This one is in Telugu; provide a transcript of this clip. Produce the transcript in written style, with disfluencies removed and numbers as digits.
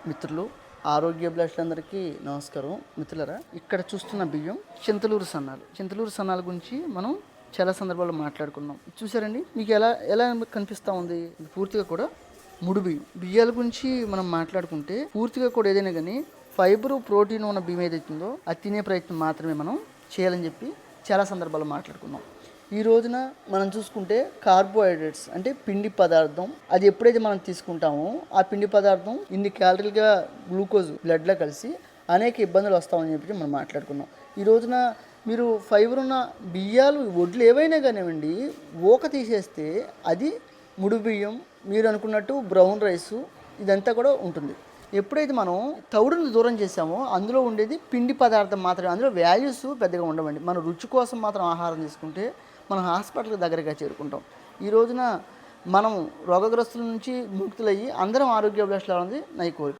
మిత్రులు ఆరోగ్యాభిలాషులందరికీ నమస్కారం. మిత్రులారా, ఇక్కడ చూస్తున్న బియ్యం చింతలూరు సన్నాల గురించి మనం చాలా సందర్భాల్లో మాట్లాడుకున్నాం. చూసారండి, మీకు ఎలా ఎలా కనిపిస్తూ ఉంది? ఇది పూర్తిగా కూడా ముడి బియ్యాల గురించి మనం మాట్లాడుకుంటే పూర్తిగా కూడా ఏదైనా కానీ ఫైబరు ప్రోటీన్ ఉన్న బియ్యం ఏదైతుందో అది తినే ప్రయత్నం మాత్రమే మనం చేయాలని చెప్పి చాలా సందర్భాల్లో మాట్లాడుకున్నాం. ఈ రోజున మనం చూసుకుంటే కార్బోహైడ్రేట్స్ అంటే పిండి పదార్థం, అది ఎప్పుడైతే మనం తీసుకుంటామో ఆ పిండి పదార్థం ఇన్ని క్యాలరీలుగా గ్లూకోజ్ బ్లడ్లో కలిసి అనేక ఇబ్బందులు వస్తామని చెప్పి మనం మాట్లాడుకున్నాం. ఈ రోజున మీరు ఫైబర్ ఉన్న బియ్యాలు వడ్లు ఏవైనా కానివ్వండి, ఊక తీసేస్తే అది ముడి బియ్యం, మీరు అనుకున్నట్టు బ్రౌన్ రైసు, ఇదంతా కూడా ఉంటుంది. ఎప్పుడైతే మనం తౌడుని దూరం చేసామో అందులో ఉండేది పిండి పదార్థం మాత్రమే, అందులో వాల్యూస్ పెద్దగా ఉండవండి. మనం రుచి కోసం మాత్రం ఆహారం తీసుకుంటే మనం హాస్పిటల్కి దగ్గరగా చేరుకుంటాం. ఈ రోజున మనం రోగగ్రస్తుల నుంచి ముక్తులయ్యి అందరం ఆరోగ్య అభిలాషలు అనేది నా కోరిక.